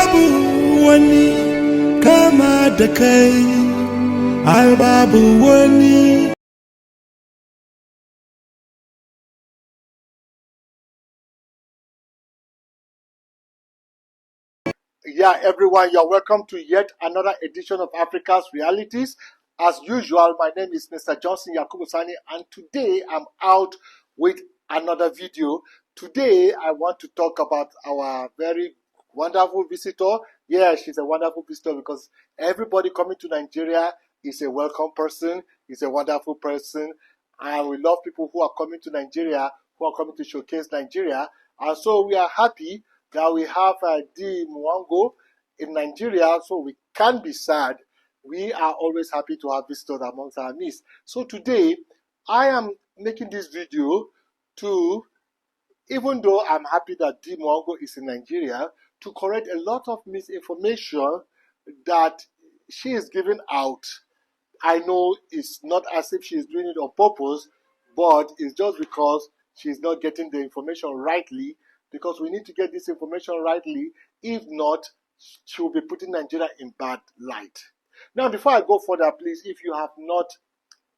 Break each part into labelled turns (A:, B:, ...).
A: babu wani kama da kai, ai babu wani.
B: Yeah, everyone, you're welcome to yet another edition of Africa's Realities. As usual, my name is Mr. Johnson Yakubu Sani, and today I'm out with another video. Today, I want to talk about our very wonderful visitor. Yeah, she's a wonderful visitor because everybody coming to Nigeria is a welcome person, is a wonderful person, and we love people who are coming to Nigeria, who are coming to showcase Nigeria. And so we are happy that we have Dee Mwango in Nigeria, so we can't be sad. We are always happy to have visitors amongst our midst. So today, I am making this video to, even though I'm happy that Dee Mwango is in Nigeria, to correct a lot of misinformation that she is giving out. I know it's not as if she's doing it on purpose, but it's just because she's not getting the information rightly, because we need to get this information rightly. If not, she will be putting Nigeria in bad light. Now, before I go further, please, if you have not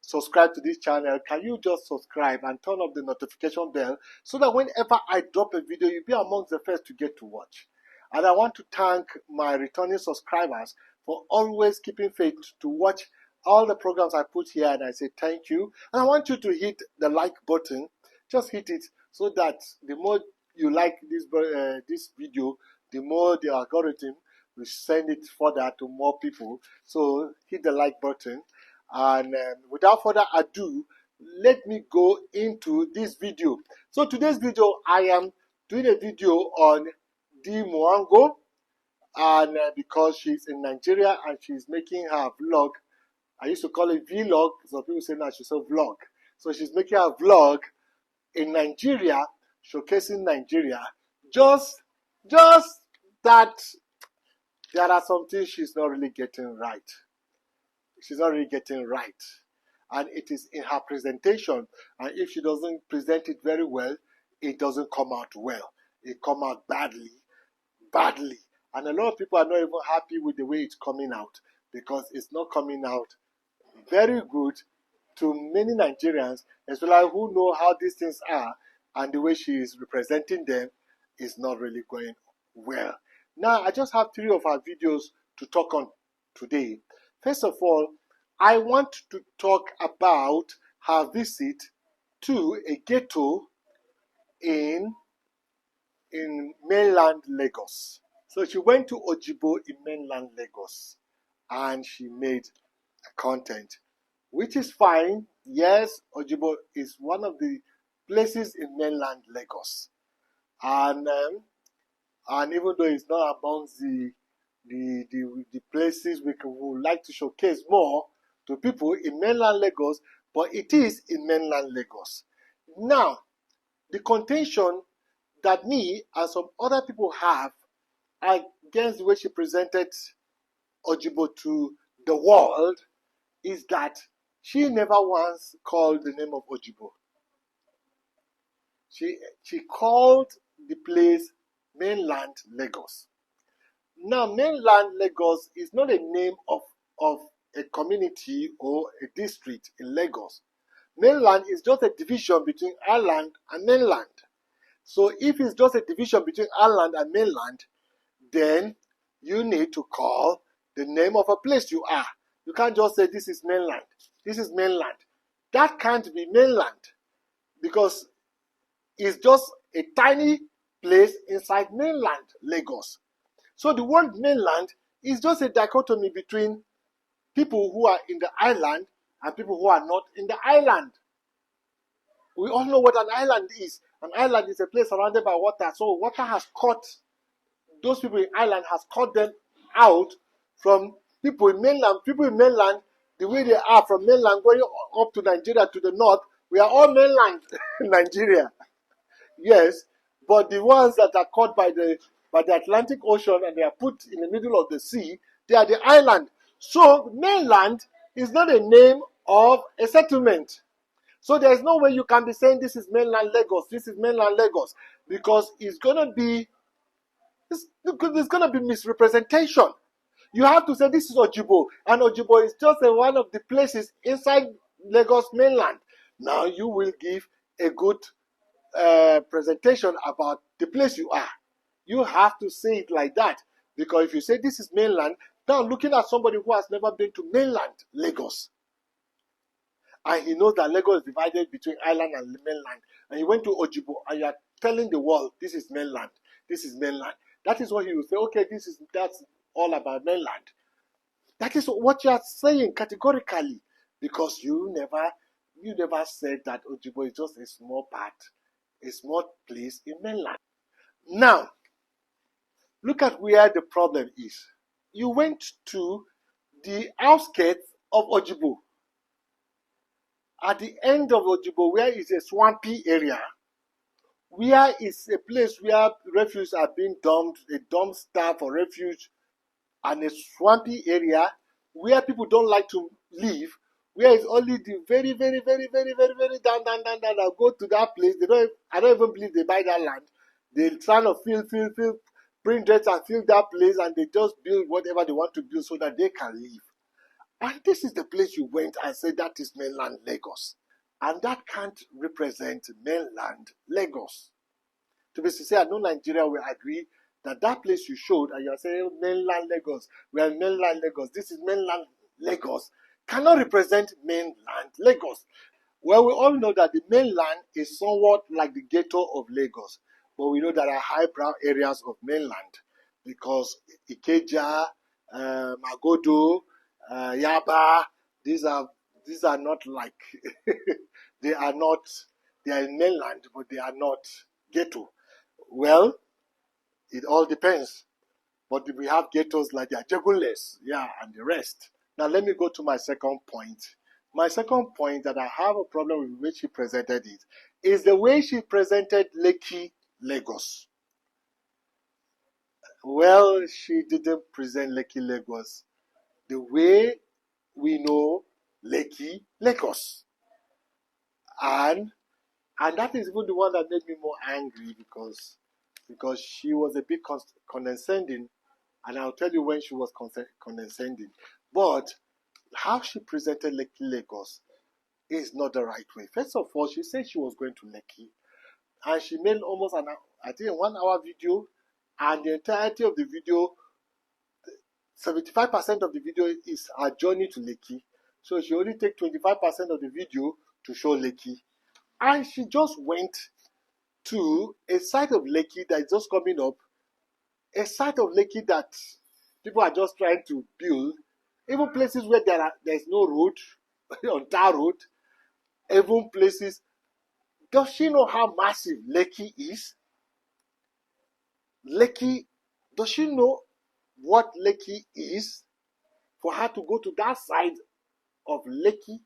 B: subscribed to this channel, can you just subscribe and turn on the notification bell so that whenever I drop a video, you'll be amongst the first to get to watch. And I want to thank my returning subscribers for always keeping faith to watch all the programs I put here, and I say thank you. And I want you to hit the like button. Just hit it so that the more you like this video, the more the algorithm will send it further to more people. So hit the like button. And without further ado, let me go into this video. So today's video, I am doing a video on Dee Mwango, and because she's in Nigeria and she's making her vlog. I used to call it vlog. Some people say now she's a vlog. So she's making a vlog in Nigeria, showcasing Nigeria. Just that there are some things she's not really getting right. She's not really getting right. And it is in her presentation. And if she doesn't present it very well, it doesn't come out well. It comes out badly. And a lot of people are not even happy with the way it's coming out, because it's not coming out very good to many Nigerians, especially who know how these things are, and the way she is representing them is not really going well. Now, I just have 3 of our videos to talk on today. First of all, I want to talk about her visit to a ghetto in mainland Lagos. So she went to Ojibo in mainland Lagos and she made a content, which is fine. Yes, Ojibo is one of the places in mainland Lagos. And even though it's not amongst the places we would like to showcase more to people in mainland Lagos, but it is in mainland Lagos. Now, the contention that me and some other people have against the way she presented Ojibo to the world is that she never once called the name of Ojibo. She called the place mainland Lagos. Now, mainland Lagos is not a name of a community or a district in Lagos. Mainland is just a division between island and mainland. So if it's just a division between island and mainland, then you need to call the name of a place you are. You can't just say this is mainland. This is mainland. That can't be mainland, because it's just a tiny place inside mainland Lagos. So the word mainland is just a dichotomy between people who are in the island and people who are not in the island. We all know what an island is. An island is a place surrounded by water. So water has cut those people in island, has cut them out from people in mainland. People in mainland, the way they are from mainland going up to Nigeria to the north, we are all mainland Nigeria. Yes, but the ones that are caught by the Atlantic Ocean and they are put in the middle of the sea, they are the island. So mainland is not a name of a settlement. So there's no way you can be saying this is mainland Lagos, this is mainland Lagos, because it's going to be There's going to be misrepresentation. You have to say this is Ojibo, and Ojibo is just one of the places inside Lagos mainland. Now you will give a good presentation about the place you are. You have to say it like that, because if you say this is mainland, now looking at somebody who has never been to mainland Lagos, and he knows that Lagos is divided between island and mainland, and he went to Ojibo, and you are telling the world this is mainland, this is mainland. That is what he will say. Okay, that's all about mainland. That is what you are saying categorically, because you never said that Ojibo is just a small part, a small place in mainland. Now, look at where the problem is. You went to the outskirts of Ojibo. At the end of Ojibo, where is a swampy area, where is a place where refugees are being dumped, a dumpster for refuge, and a swampy area where people don't like to live, where it's only the very, very, very, very, very, very down, that go to that place. I don't even believe they buy that land. They try to fill, bring dirt and fill that place, and they just build whatever they want to build so that they can live. And this is the place you went and said that is mainland Lagos. And that can't represent mainland Lagos. To be sincere, no Nigerian will agree that that place you showed, and you're saying mainland Lagos, we are mainland Lagos, this is mainland Lagos, cannot represent mainland Lagos. Well, we all know that the mainland is somewhat like the ghetto of Lagos, but we know there are highbrow areas of mainland, because Ikeja, Magodo, Yaba, these are not like they are in mainland, but they are not ghetto. Well, it all depends. But we have ghettos like the Ajegunles, and the rest. Now let me go to my second point. My second point that I have a problem with the way she presented it is the way she presented Lekki, Lagos. Well, she didn't present Lekki, Lagos the way we know Lekki, Lagos. And that is even the one that made me more angry, because she was a bit condescending, and I'll tell you when she was condescending. But how she presented Lekki, Lagos is not the right way. First of all, she said she was going to Lekki, and she made almost a 1 hour video, and the entirety of the video, 75% of the video is her journey to Lekki. So she only take 25% of the video to show Lekki. And she just went to a site of Lekki that is just coming up, a site of Lekki that people are just trying to build, even places where there's no road, on tar road, even places. Does she know how massive Lekki is? Lekki, does she know what Lekki is, for her to go to that side of Lekki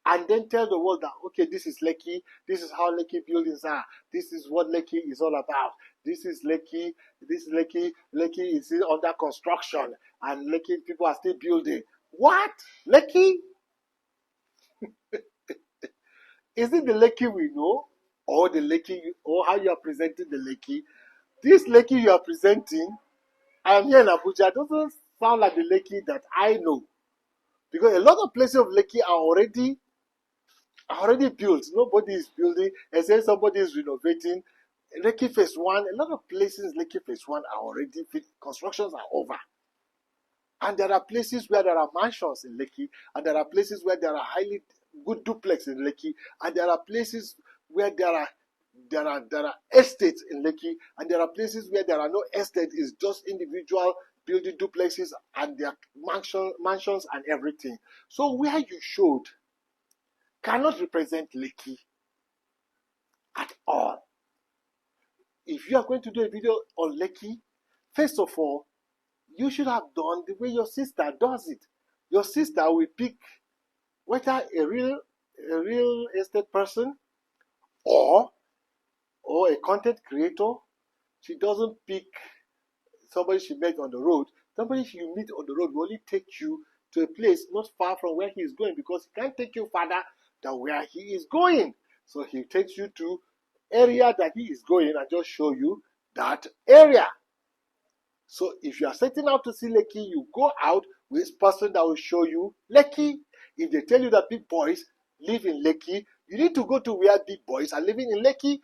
B: and then tell the world that, okay, this is Lekki, this is how Lekki buildings are, this is what Lekki is all about, this is Lekki, Lekki is still under construction, and Lekki people are still building. What? Lekki? Is it the Lekki we know, or the Lekki, or how you are presenting the Lekki? This Lekki you are presenting, I am here in Abuja, doesn't sound like the Lekki that I know. Because a lot of places of Lekki are already built. Nobody is building, except somebody is renovating. Lekki Phase 1, a lot of places in Lekki Phase 1 are already constructions are over. And there are places where there are mansions in Lekki, and there are places where there are highly good duplex in Lekki, and there are places where there are estates in Lekki, and there are places where there are no estates, it's just individual building duplexes and their mansions and everything. So where you showed cannot represent Lekki at all. If you are going to do a video on Lekki, first of all, you should have done the way your sister does it. Your sister will pick whether a real estate person or a content creator. She doesn't pick somebody she met on the road. Somebody she meet on the road will only take you to a place not far from where he is going, because he can't take you further than where he is going. So he takes you to area that he is going and just show you that area. So if you are setting out to see Lekki, you go out with a person that will show you Lekki. If they tell you that big boys live in Lekki, you need to go to where big boys are living in Lekki.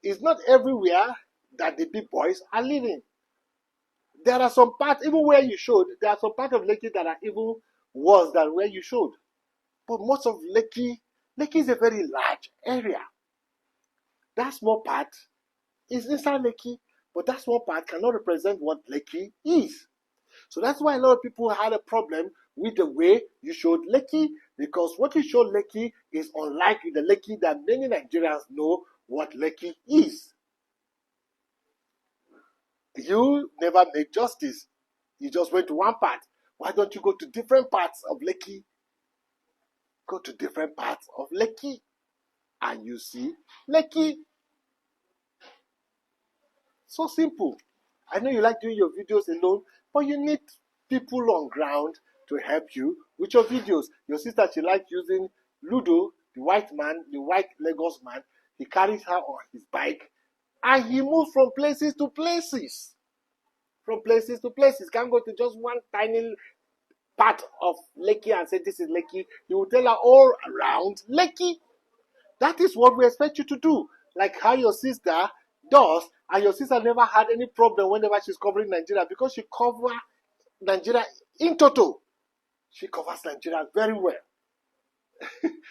B: It's not everywhere that the big boys are living. There are some parts, even where you showed, there are some parts of Lekki that are even worse than where you showed. But most of Lekki is a very large area. That small part is inside Lekki, but that small part cannot represent what Lekki is. So that's why a lot of people had a problem with the way you showed Lekki, because what you showed Lekki is unlike the Lekki that many Nigerians know what Lekki is. You never made justice. You just went to one part. Why don't you go to different parts of Lekki? Go to different parts of Lekki and you see Lekki. So simple. I know you like doing your videos alone, but you need people on ground to help you with your videos. Your sister, she likes using Ludo, the white Lagos man. He carries her on his bike and he moves from places to places. From places to places. Can't go to just one tiny part of Lekki and say this is Lekki. You will tell her all around Lekki. That is what we expect you to do. Like how your sister does, and your sister never had any problem whenever she's covering Nigeria, because she covers Nigeria in total. She covers Nigeria very well.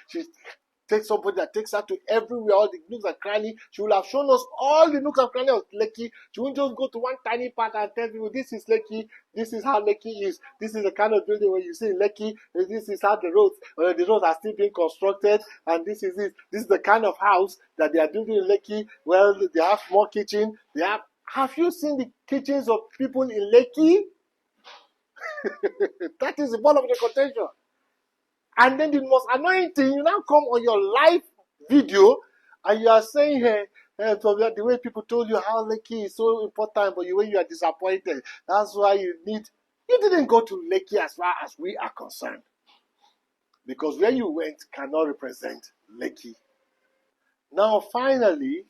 B: She takes somebody that takes her to everywhere, all the nooks and crannies. She will have shown us all the nooks and crannies of Lekki. She won't just go to one tiny part and tell people, this is Lekki, this is how Lekki is, this is the kind of building when you see in Lekki, this is how the roads are still being constructed, and this is it. This is the kind of house that they are building in Lekki. Well, they have small kitchen. Have you seen the kitchens of people in Lekki? That is the ball of the contention. And then the most annoying thing, you now come on your live video and you are saying, hey, the way people told you how Lekki is so important, but the way you are disappointed. That's why you didn't go to Lekki as far as we are concerned. Because where you went cannot represent Lekki. Now, finally,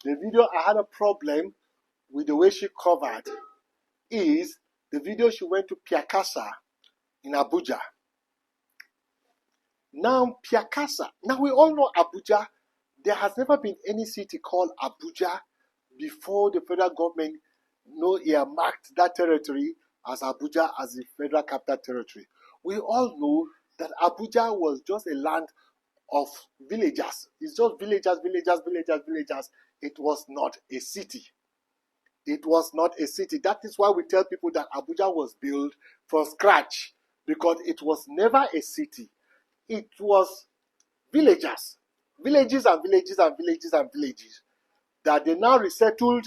B: the video I had a problem with the way she covered is the video she went to Pakasa in Abuja. Now, Pakasa. Now, we all know Abuja. There has never been any city called Abuja before the federal government earmarked that territory as Abuja as the federal capital territory. We all know that Abuja was just a land of villagers. It's just villagers. It was not a city. It was not a city. That is why we tell people that Abuja was built from scratch, because it was never a city. It was villagers, villages that they now resettled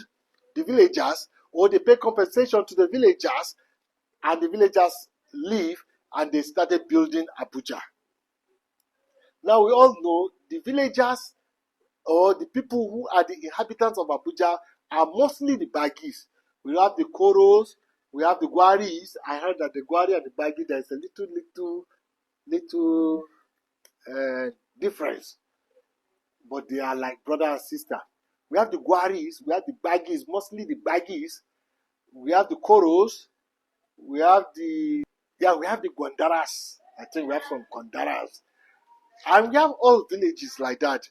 B: the villagers, or they pay compensation to the villagers, and the villagers leave and they started building Abuja. Now we all know the villagers or the people who are the inhabitants of Abuja are mostly the Bagis. We have the Koros, we have the Gwaris. I heard that the Gwari and the Bagi, there is a little difference, but they are like brother and sister. We have the Gwaris, we have the Bagis, mostly the Bagis. We have the Koros, we have the Gwandaras. I think we have some Gwandaras, and we have all villages like that.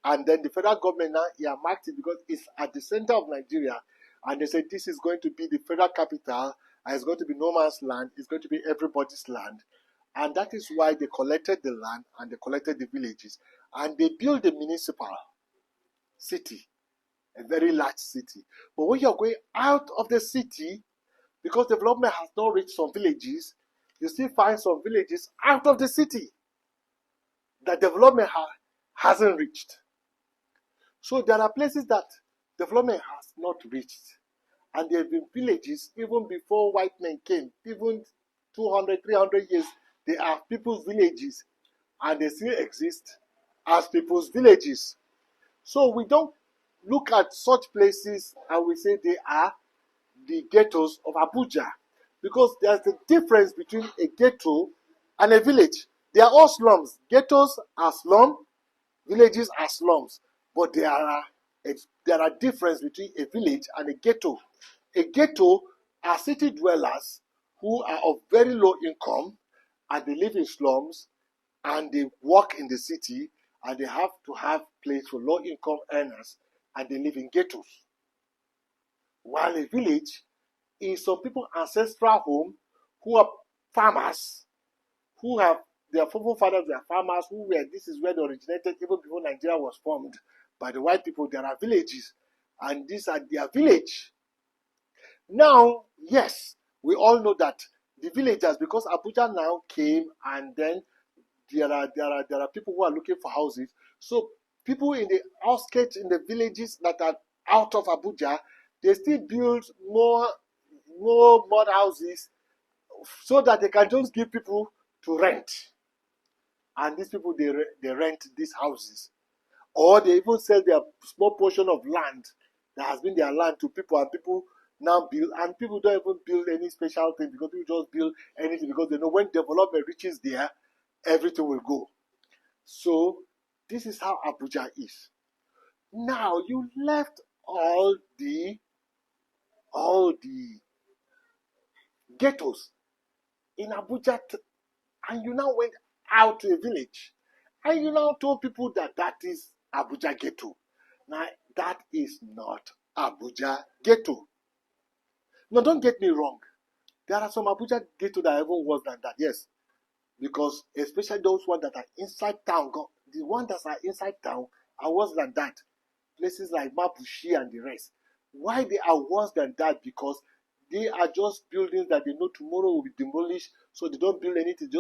B: And then the federal government now earmarked it because it's at the center of Nigeria, and they said this is going to be the federal capital, and it's going to be no man's land. It's going to be everybody's land. And that is why they collected the land and they collected the villages. And they built a municipal city, a very large city. But when you're going out of the city, because development has not reached some villages, you still find some villages out of the city that development hasn't reached. So there are places that development has not reached. And there have been villages even before white men came, even 200, 300 years. They are people's villages, and they still exist as people's villages. So we don't look at such places and we say they are the ghettos of Abuja, because there's a difference between a ghetto and a village. They are all slums. Ghettos are slums, villages are slums, but there are difference between a village and a ghetto. A ghetto are city dwellers who are of very low income and they live in slums and they work in the city and they have to have place for low income earners and they live in ghettos. While a village is some people's ancestral home who are farmers, who have their forefathers were farmers, this is where they originated even before Nigeria was formed by the white people. There are villages, and these are their village. Now, yes, we all know that the villagers, because Abuja now came, and then there are people who are looking for houses. So people in the outskirts, in the villages that are out of Abuja, they still build more mud houses so that they can just give people to rent. And these people, they rent these houses. Or they even sell their small portion of land that has been their land to people, and people now build. And people don't even build any special thing because people just build anything because they know when development reaches there, everything will go. So this is how Abuja is. Now you left all the ghettos in Abuja and you now went out to a village and you now told people that that is Abuja ghetto. Now that is not Abuja ghetto. Now don't get me wrong. There are some Abuja ghetto that are even worse than that, yes. Because especially those ones that are inside town, the ones that are inside town are worse than that. Places like Mabushi and the rest. Why they are worse than that? Because they are just buildings that they know tomorrow will be demolished, so they don't build anything. They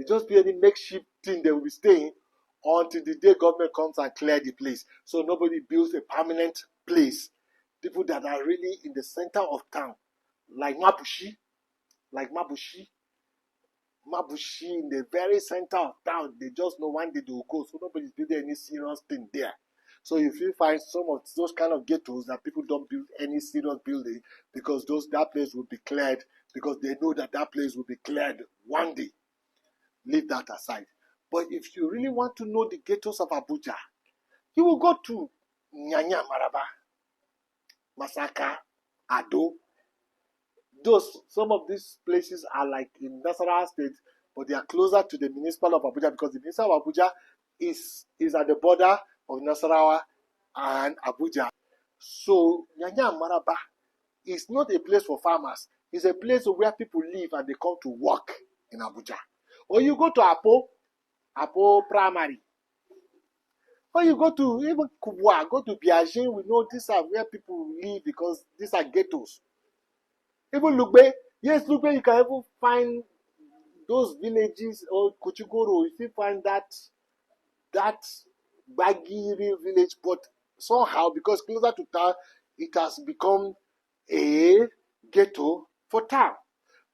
B: just build any makeshift thing they will be staying until the day government comes and clear the place. So nobody builds a permanent place. People that are really in the center of town, like Mabushi, in the very center of town, they just know one day they will go, so nobody's building any serious thing there. So if you find some of those kind of ghettos that people don't build any serious building because that place will be cleared, because they know that place will be cleared one day. Leave that aside. But if you really want to know the ghettos of Abuja, you will go to Nyanya Maraba, Masaka, Ado. Some of these places are like in Nasarawa State, but they are closer to the municipal of Abuja because the municipal of Abuja is at the border of Nasarawa and Abuja. So Nyanya Maraba is not a place for farmers. It's a place where people live and they come to work in Abuja. Or you go to Apo Primary. Or you go to even Kubwa, go to Biagin. We know these are where people live because these are ghettos. Even Lugbe, yes, Lugbe, you can even find those villages, or Kuchigoro, you still find that Bagiri village, but somehow, because closer to town, it has become a ghetto for town.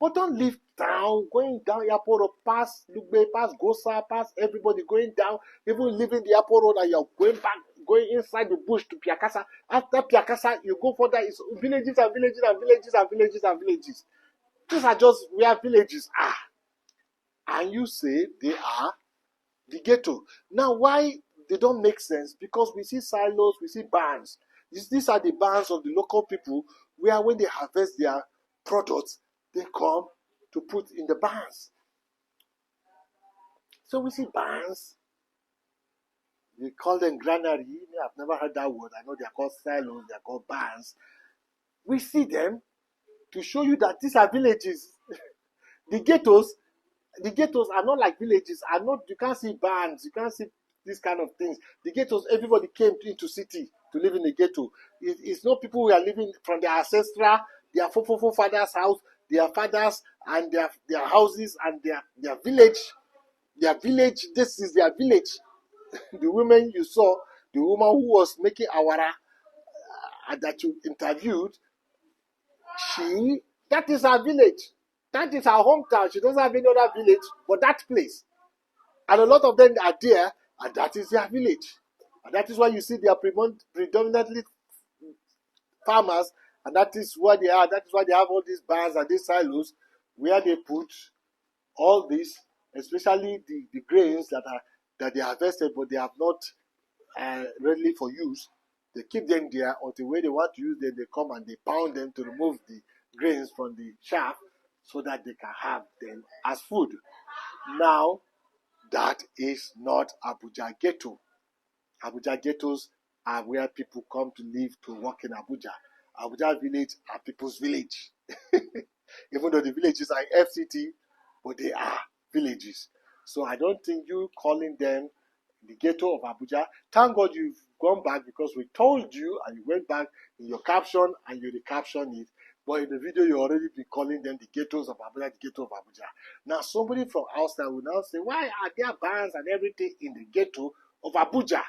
B: But don't leave town, going down airport road, past Lugbe, past Gosa, past everybody, going down, even leaving the airport road, and you're going back, going inside the bush to Pakasa. After Pakasa, you go further, it's villages and villages and villages and villages and villages. These are just where villages are. And you say they are the ghetto. Now, why they don't make sense? Because we see silos, we see barns. These are the barns of the local people where when they harvest their products, they come to put in the barns. So we see barns. We call them granary. I've never heard that word. I know they are called silos, they are called barns. We see them to show you that these are villages. The ghettos are not like villages. You can't see barns, you can't see these kind of things. The ghettos, everybody came into city to live in the ghetto. It's not people who are living from their ancestral, their forefathers' house, their fathers and their houses and their village. Their village, this is their village. The woman you saw, the woman who was making awara that you interviewed, that is her village. That is her hometown. She doesn't have any other village but that place. And a lot of them are there, and that is their village. And that is why you see they are predominantly farmers, and that is where they are. That is why they have all these barns and these silos where they put all this, especially the grains that they harvested but they have not ready for use. They keep them there until when they want to use them, they come and they pound them to remove grains from the shaft so that they can have them as food. Now, that is not Abuja ghetto. Abuja ghettos are where people come to live, to work in Abuja. Abuja village are people's village. Even though the villages are FCT, but they are villages. So I don't think you calling them the ghetto of Abuja. Thank God you've gone back, because we told you and you went back in your caption and you recaptioned it. But in the video, you already been calling them the ghettos of Abuja, the ghetto of Abuja. Now, somebody from outside will now say, why are there bans and everything in the ghetto of Abuja?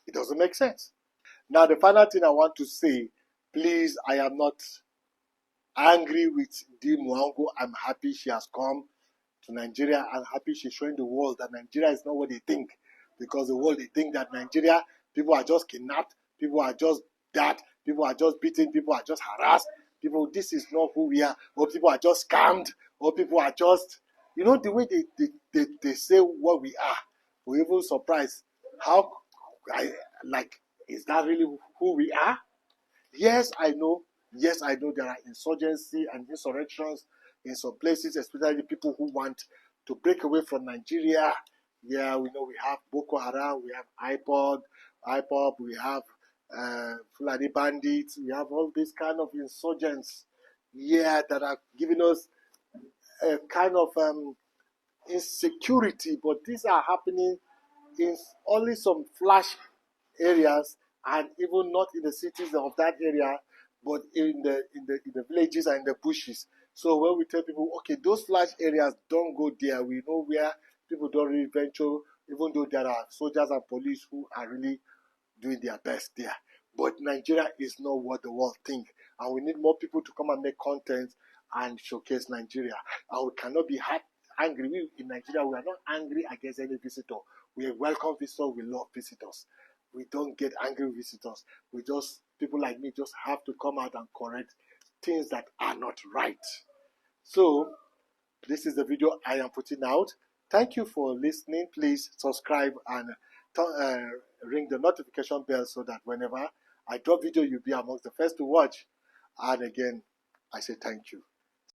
B: It doesn't make sense. Now, the final thing I want to say, please, I am not angry with Dee Mwango. I'm happy she has come to Nigeria. I'm happy she's showing the world that Nigeria is not what they think. Because the world, they think that Nigeria, people are just kidnapped, people are just that, people are just beaten, people are just harassed, people, this is not who we are, or people are just scammed, or people are just, you know, the way they say what we are. We're even surprised. How, is that really who we are? Yes, I know. Yes, I know there are insurgency and insurrections in some places, especially people who want to break away from Nigeria. Yeah, we know we have Boko Haram, we have IPOB, we have Fulani bandits, we have all these kind of insurgents. Yeah, that are giving us a kind of insecurity, but these are happening in only some flash areas, and even not in the cities of that area, but in the villages and in the bushes. So when we tell people, okay, those flash areas, don't go there, we know where people don't really venture, even though there are soldiers and police who are really doing their best there. But Nigeria is not what the world thinks, and we need more people to come and make content and showcase Nigeria. And we cannot be angry. We in Nigeria, we are not angry against any visitor. We welcome visitors. We love visitors. We don't get angry with visitors. We just, people like me just have to come out and correct things that are not right. So this is the video I am putting out. Thank you for listening. Please subscribe and ring the notification bell so that whenever I drop video, you'll be amongst the first to watch. And again, I say thank you.